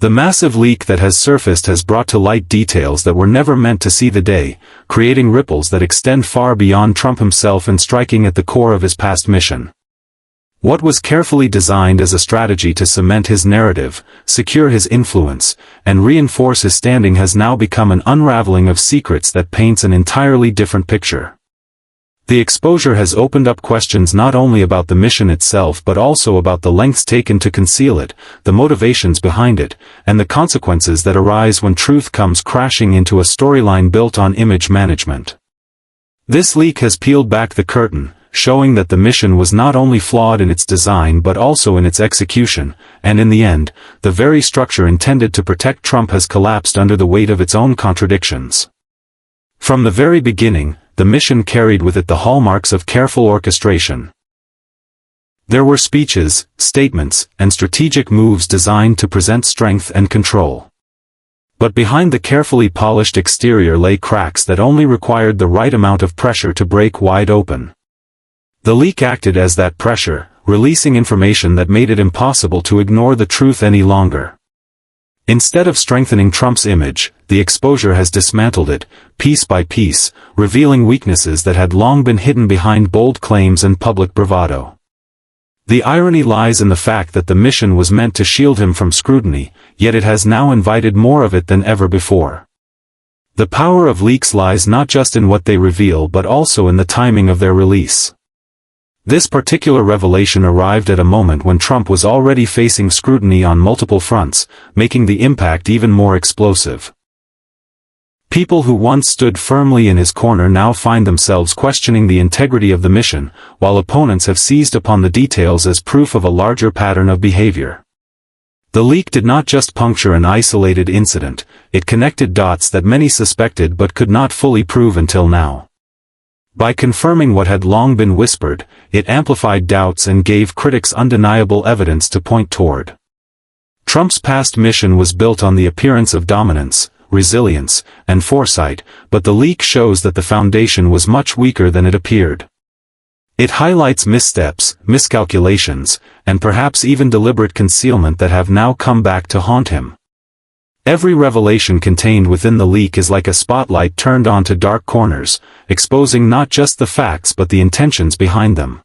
The massive leak that has surfaced has brought to light details that were never meant to see the day, creating ripples that extend far beyond Trump himself and striking at the core of his past mission. What was carefully designed as a strategy to cement his narrative, secure his influence, and reinforce his standing has now become an unraveling of secrets that paints an entirely different picture. The exposure has opened up questions not only about the mission itself but also about the lengths taken to conceal it, the motivations behind it, and the consequences that arise when truth comes crashing into a storyline built on image management. This leak has peeled back the curtain, showing that the mission was not only flawed in its design but also in its execution, and in the end, the very structure intended to protect Trump has collapsed under the weight of its own contradictions. From the very beginning, the mission carried with it the hallmarks of careful orchestration. There were speeches, statements, and strategic moves designed to present strength and control. But behind the carefully polished exterior lay cracks that only required the right amount of pressure to break wide open. The leak acted as that pressure, releasing information that made it impossible to ignore the truth any longer. Instead of strengthening Trump's image, the exposure has dismantled it, piece by piece, revealing weaknesses that had long been hidden behind bold claims and public bravado. The irony lies in the fact that the mission was meant to shield him from scrutiny, yet it has now invited more of it than ever before. The power of leaks lies not just in what they reveal but also in the timing of their release. This particular revelation arrived at a moment when Trump was already facing scrutiny on multiple fronts, making the impact even more explosive. People who once stood firmly in his corner now find themselves questioning the integrity of the mission, while opponents have seized upon the details as proof of a larger pattern of behavior. The leak did not just puncture an isolated incident, it connected dots that many suspected but could not fully prove until now. By confirming what had long been whispered, it amplified doubts and gave critics undeniable evidence to point toward. Trump's past mission was built on the appearance of dominance, resilience, and foresight, but the leak shows that the foundation was much weaker than it appeared. It highlights missteps, miscalculations, and perhaps even deliberate concealment that have now come back to haunt him. Every revelation contained within the leak is like a spotlight turned onto dark corners, exposing not just the facts but the intentions behind them.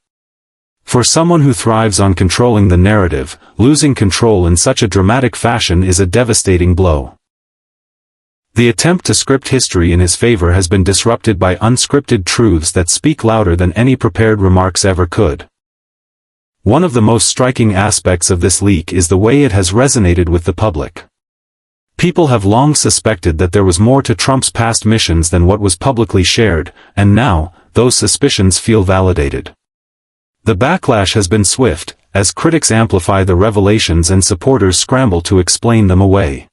For someone who thrives on controlling the narrative, losing control in such a dramatic fashion is a devastating blow. The attempt to script history in his favor has been disrupted by unscripted truths that speak louder than any prepared remarks ever could. One of the most striking aspects of this leak is the way it has resonated with the public. People have long suspected that there was more to Trump's past missions than what was publicly shared, and now, those suspicions feel validated. The backlash has been swift, as critics amplify the revelations and supporters scramble to explain them away.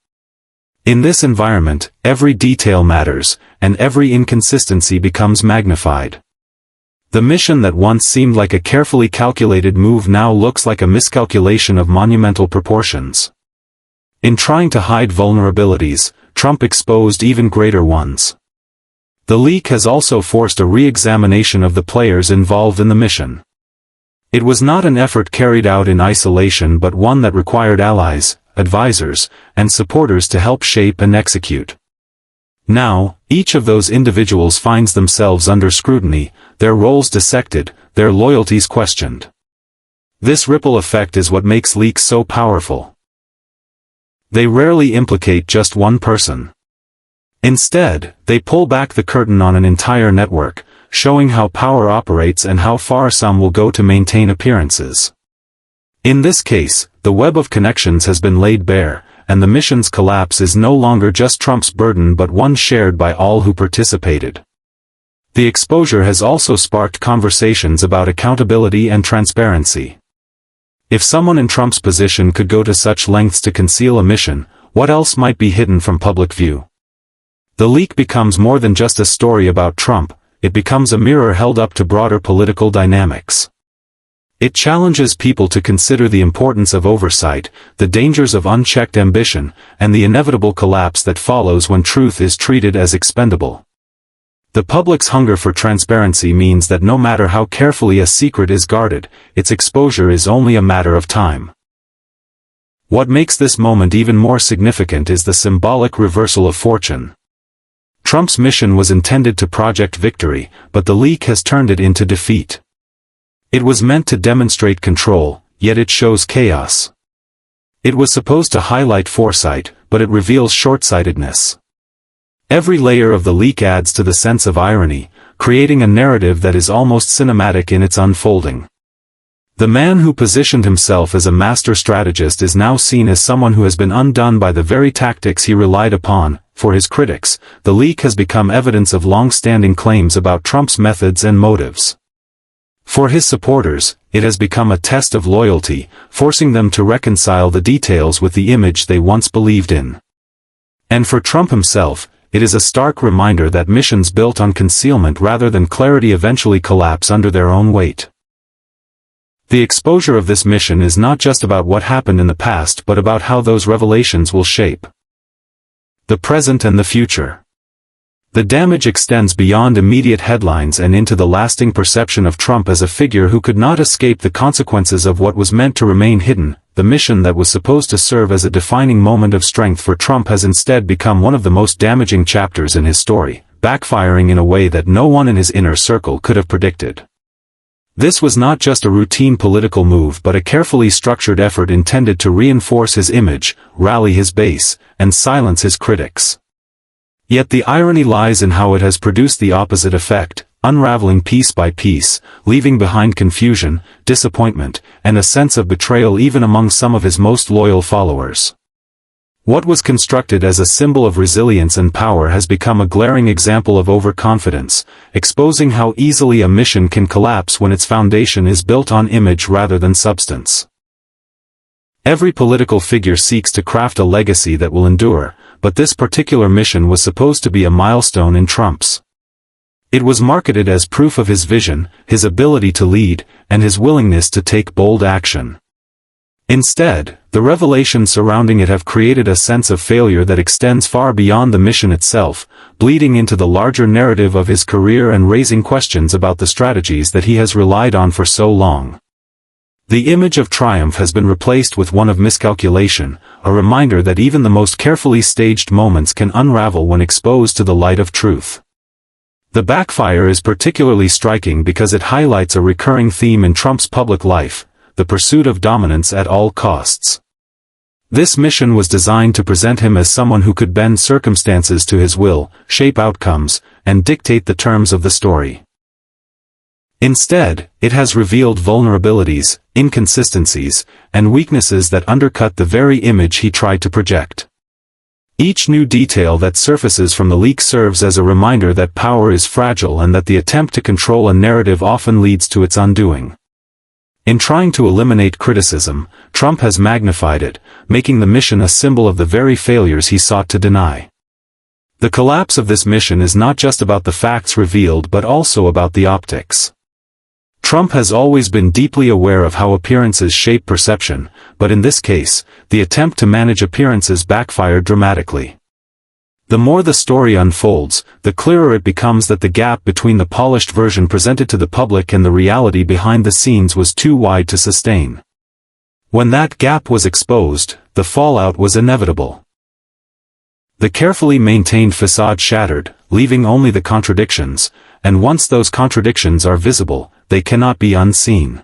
In this environment, every detail matters, and every inconsistency becomes magnified. The mission that once seemed like a carefully calculated move now looks like a miscalculation of monumental proportions. In trying to hide vulnerabilities, Trump exposed even greater ones. The leak has also forced a re-examination of the players involved in the mission. It was not an effort carried out in isolation but one that required allies, advisors, and supporters to help shape and execute. Now, each of those individuals finds themselves under scrutiny, their roles dissected, their loyalties questioned. This ripple effect is what makes leaks so powerful. They rarely implicate just one person. Instead, they pull back the curtain on an entire network, showing how power operates and how far some will go to maintain appearances. In this case, the web of connections has been laid bare, and the mission's collapse is no longer just Trump's burden but one shared by all who participated. The exposure has also sparked conversations about accountability and transparency. If someone in Trump's position could go to such lengths to conceal a mission, what else might be hidden from public view? The leak becomes more than just a story about Trump, it becomes a mirror held up to broader political dynamics. It challenges people to consider the importance of oversight, the dangers of unchecked ambition, and the inevitable collapse that follows when truth is treated as expendable. The public's hunger for transparency means that no matter how carefully a secret is guarded, its exposure is only a matter of time. What makes this moment even more significant is the symbolic reversal of fortune. Trump's mission was intended to project victory, but the leak has turned it into defeat. It was meant to demonstrate control, yet it shows chaos. It was supposed to highlight foresight, but it reveals short-sightedness. Every layer of the leak adds to the sense of irony, creating a narrative that is almost cinematic in its unfolding. The man who positioned himself as a master strategist is now seen as someone who has been undone by the very tactics he relied upon. For his critics, the leak has become evidence of long-standing claims about Trump's methods and motives. For his supporters, it has become a test of loyalty, forcing them to reconcile the details with the image they once believed in. And for Trump himself, it is a stark reminder that missions built on concealment rather than clarity eventually collapse under their own weight. The exposure of this mission is not just about what happened in the past but about how those revelations will shape the present and the future. The damage extends beyond immediate headlines and into the lasting perception of Trump as a figure who could not escape the consequences of what was meant to remain hidden. The mission that was supposed to serve as a defining moment of strength for Trump has instead become one of the most damaging chapters in his story, backfiring in a way that no one in his inner circle could have predicted. This was not just a routine political move but a carefully structured effort intended to reinforce his image, rally his base, and silence his critics. Yet the irony lies in how it has produced the opposite effect, unraveling piece by piece, leaving behind confusion, disappointment, and a sense of betrayal even among some of his most loyal followers. What was constructed as a symbol of resilience and power has become a glaring example of overconfidence, exposing how easily a mission can collapse when its foundation is built on image rather than substance. Every political figure seeks to craft a legacy that will endure, but this particular mission was supposed to be a milestone in Trump's. It was marketed as proof of his vision, his ability to lead, and his willingness to take bold action. Instead, the revelations surrounding it have created a sense of failure that extends far beyond the mission itself, bleeding into the larger narrative of his career and raising questions about the strategies that he has relied on for so long. The image of triumph has been replaced with one of miscalculation, a reminder that even the most carefully staged moments can unravel when exposed to the light of truth. The backfire is particularly striking because it highlights a recurring theme in Trump's public life, the pursuit of dominance at all costs. This mission was designed to present him as someone who could bend circumstances to his will, shape outcomes, and dictate the terms of the story. Instead, it has revealed vulnerabilities, inconsistencies, and weaknesses that undercut the very image he tried to project. Each new detail that surfaces from the leak serves as a reminder that power is fragile and that the attempt to control a narrative often leads to its undoing. In trying to eliminate criticism, Trump has magnified it, making the mission a symbol of the very failures he sought to deny. The collapse of this mission is not just about the facts revealed but also about the optics. Trump has always been deeply aware of how appearances shape perception, but in this case, the attempt to manage appearances backfired dramatically. The more the story unfolds, the clearer it becomes that the gap between the polished version presented to the public and the reality behind the scenes was too wide to sustain. When that gap was exposed, the fallout was inevitable. The carefully maintained facade shattered, leaving only the contradictions, and once those contradictions are visible, they cannot be unseen.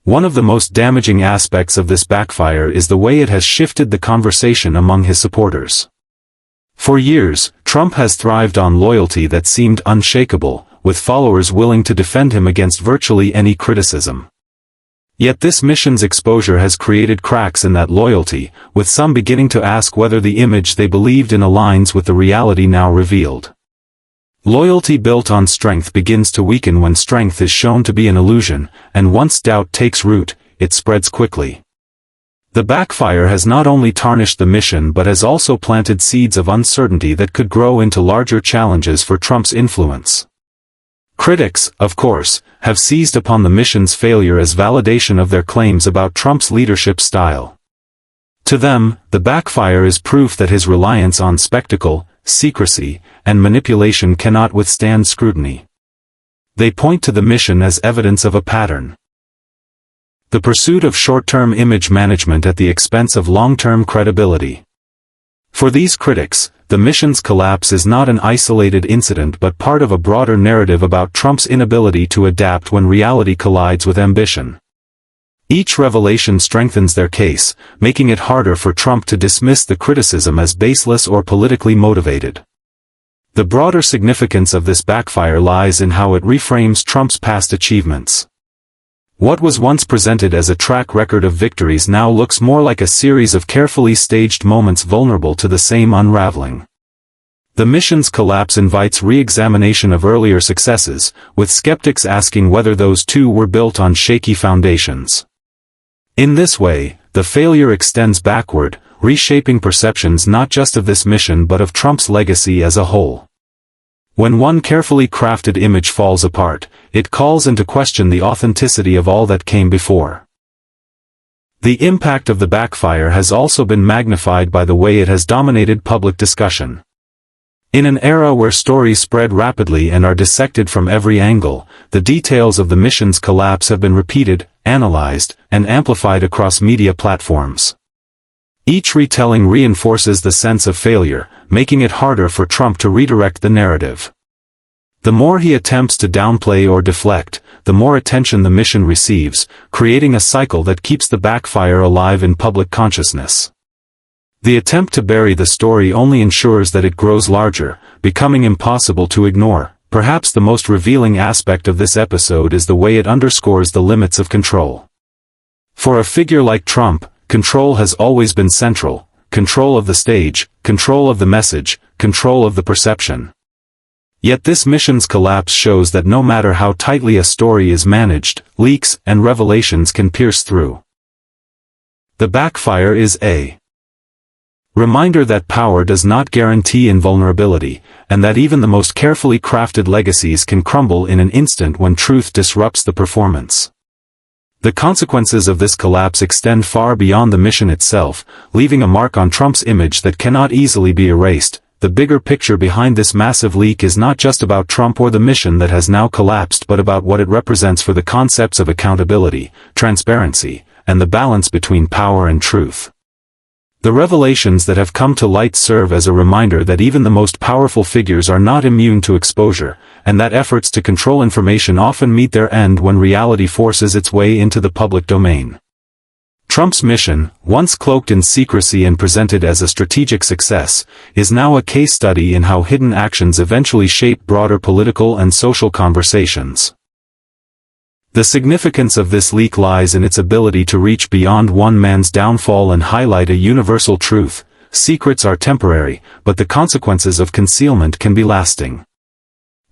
One of the most damaging aspects of this backfire is the way it has shifted the conversation among his supporters. For years, Trump has thrived on loyalty that seemed unshakable, with followers willing to defend him against virtually any criticism. Yet this mission's exposure has created cracks in that loyalty, with some beginning to ask whether the image they believed in aligns with the reality now revealed. Loyalty built on strength begins to weaken when strength is shown to be an illusion, and once doubt takes root, it spreads quickly. The backfire has not only tarnished the mission but has also planted seeds of uncertainty that could grow into larger challenges for Trump's influence. Critics, of course, have seized upon the mission's failure as validation of their claims about Trump's leadership style. To them, the backfire is proof that his reliance on spectacle, secrecy, and manipulation cannot withstand scrutiny. They point to the mission as evidence of a pattern. The pursuit of short-term image management at the expense of long-term credibility. For these critics, the mission's collapse is not an isolated incident but part of a broader narrative about Trump's inability to adapt when reality collides with ambition. Each revelation strengthens their case, making it harder for Trump to dismiss the criticism as baseless or politically motivated. The broader significance of this backfire lies in how it reframes Trump's past achievements. What was once presented as a track record of victories now looks more like a series of carefully staged moments vulnerable to the same unraveling. The mission's collapse invites re-examination of earlier successes, with skeptics asking whether those too were built on shaky foundations. In this way, the failure extends backward, reshaping perceptions not just of this mission but of Trump's legacy as a whole. When one carefully crafted image falls apart, it calls into question the authenticity of all that came before. The impact of the backfire has also been magnified by the way it has dominated public discussion. In an era where stories spread rapidly and are dissected from every angle, the details of the mission's collapse have been repeated, analyzed, and amplified across media platforms. Each retelling reinforces the sense of failure, making it harder for Trump to redirect the narrative. The more he attempts to downplay or deflect, the more attention the mission receives, creating a cycle that keeps the backfire alive in public consciousness. The attempt to bury the story only ensures that it grows larger, becoming impossible to ignore. Perhaps the most revealing aspect of this episode is the way it underscores the limits of control. For a figure like Trump, control has always been central: control of the stage, control of the message, control of the perception. Yet this mission's collapse shows that no matter how tightly a story is managed, leaks and revelations can pierce through. The backfire is a reminder that power does not guarantee invulnerability, and that even the most carefully crafted legacies can crumble in an instant when truth disrupts the performance. The consequences of this collapse extend far beyond the mission itself, leaving a mark on Trump's image that cannot easily be erased. The bigger picture behind this massive leak is not just about Trump or the mission that has now collapsed but about what it represents for the concepts of accountability, transparency, and the balance between power and truth. The revelations that have come to light serve as a reminder that even the most powerful figures are not immune to exposure, and that efforts to control information often meet their end when reality forces its way into the public domain. Trump's mission, once cloaked in secrecy and presented as a strategic success, is now a case study in how hidden actions eventually shape broader political and social conversations. The significance of this leak lies in its ability to reach beyond one man's downfall and highlight a universal truth: secrets are temporary, but the consequences of concealment can be lasting.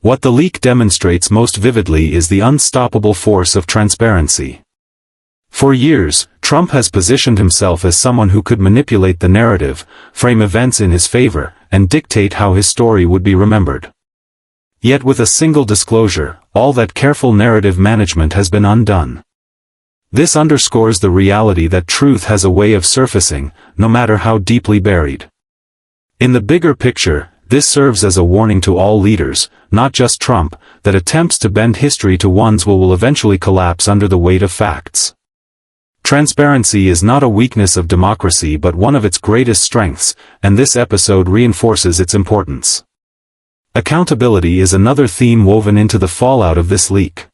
What the leak demonstrates most vividly is the unstoppable force of transparency. For years, Trump has positioned himself as someone who could manipulate the narrative, frame events in his favor, and dictate how his story would be remembered. Yet with a single disclosure, all that careful narrative management has been undone. This underscores the reality that truth has a way of surfacing, no matter how deeply buried. In the bigger picture, this serves as a warning to all leaders, not just Trump, that attempts to bend history to one's will eventually collapse under the weight of facts. Transparency is not a weakness of democracy but one of its greatest strengths, and this episode reinforces its importance. Accountability is another theme woven into the fallout of this leak.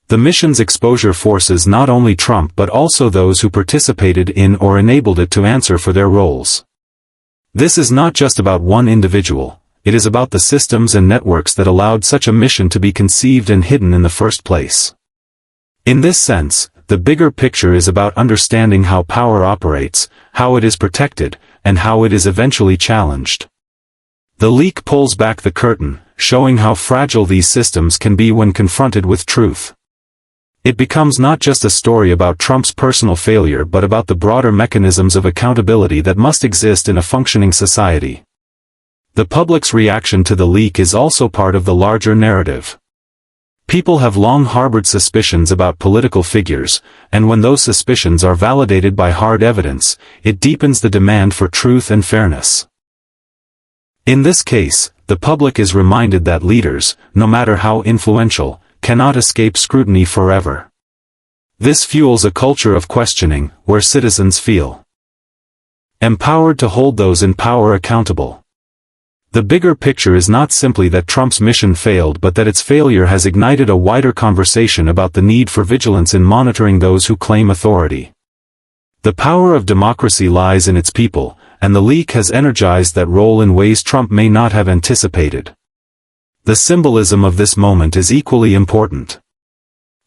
The mission's exposure forces not only Trump but also those who participated in or enabled it to answer for their roles. This is not just about one individual, it is about the systems and networks that allowed such a mission to be conceived and hidden in the first place. In this sense, the bigger picture is about understanding how power operates, how it is protected, and how it is eventually challenged. The leak pulls back the curtain, showing how fragile these systems can be when confronted with truth. It becomes not just a story about Trump's personal failure but about the broader mechanisms of accountability that must exist in a functioning society. The public's reaction to the leak is also part of the larger narrative. People have long harbored suspicions about political figures, and when those suspicions are validated by hard evidence, it deepens the demand for truth and fairness. In this case, the public is reminded that leaders, no matter how influential, cannot escape scrutiny forever. This fuels a culture of questioning, where citizens feel empowered to hold those in power accountable. The bigger picture is not simply that Trump's mission failed, but that its failure has ignited a wider conversation about the need for vigilance in monitoring those who claim authority. The power of democracy lies in its people, and the leak has energized that role in ways Trump may not have anticipated. The symbolism of this moment is equally important.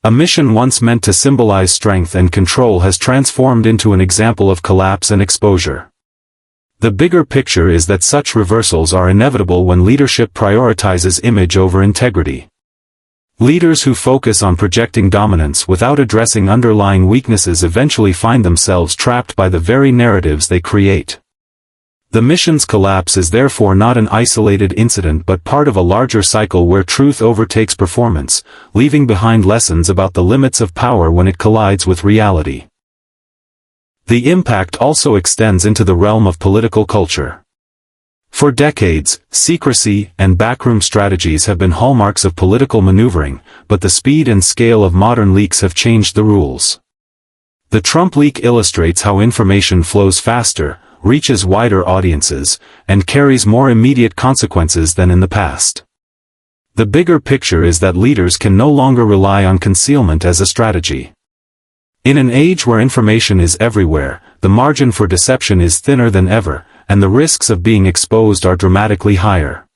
A mission once meant to symbolize strength and control has transformed into an example of collapse and exposure. The bigger picture is that such reversals are inevitable when leadership prioritizes image over integrity. Leaders who focus on projecting dominance without addressing underlying weaknesses eventually find themselves trapped by the very narratives they create. The mission's collapse is therefore not an isolated incident but part of a larger cycle where truth overtakes performance, leaving behind lessons about the limits of power when it collides with reality. The impact also extends into the realm of political culture. For decades, secrecy and backroom strategies have been hallmarks of political maneuvering, but the speed and scale of modern leaks have changed the rules. The Trump leak illustrates how information flows faster, reaches wider audiences, and carries more immediate consequences than in the past. The bigger picture is that leaders can no longer rely on concealment as a strategy. In an age where information is everywhere, the margin for deception is thinner than ever, and the risks of being exposed are dramatically higher.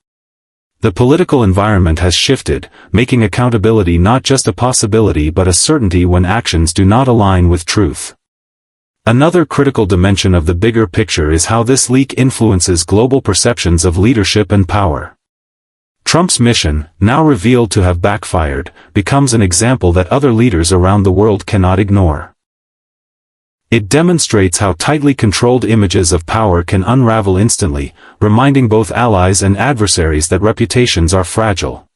The political environment has shifted, making accountability not just a possibility but a certainty when actions do not align with truth. Another critical dimension of the bigger picture is how this leak influences global perceptions of leadership and power. Trump's mission, now revealed to have backfired, becomes an example that other leaders around the world cannot ignore. It demonstrates how tightly controlled images of power can unravel instantly, reminding both allies and adversaries that reputations are fragile.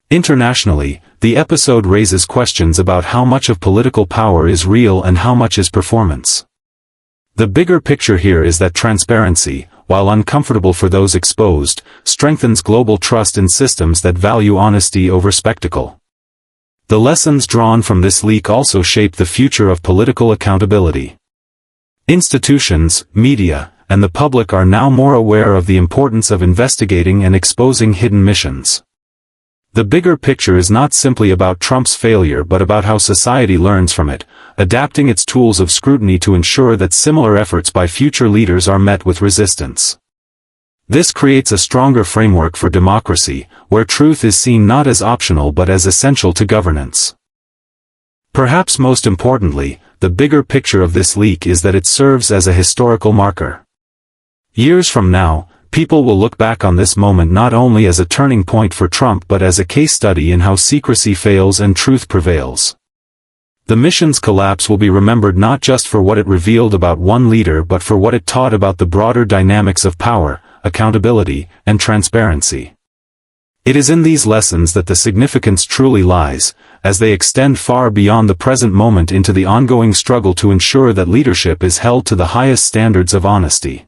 Internationally, the episode raises questions about how much of political power is real and how much is performance. The bigger picture here is that transparency, while uncomfortable for those exposed, strengthens global trust in systems that value honesty over spectacle. The lessons drawn from this leak also shape the future of political accountability. Institutions, media, and the public are now more aware of the importance of investigating and exposing hidden missions. The bigger picture is not simply about Trump's failure but about how society learns from it, adapting its tools of scrutiny to ensure that similar efforts by future leaders are met with resistance. This creates a stronger framework for democracy, where truth is seen not as optional but as essential to governance. Perhaps most importantly, the bigger picture of this leak is that it serves as a historical marker. Years from now, people will look back on this moment not only as a turning point for Trump but as a case study in how secrecy fails and truth prevails. The mission's collapse will be remembered not just for what it revealed about one leader but for what it taught about the broader dynamics of power, accountability, and transparency. It is in these lessons that the significance truly lies, as they extend far beyond the present moment into the ongoing struggle to ensure that leadership is held to the highest standards of honesty.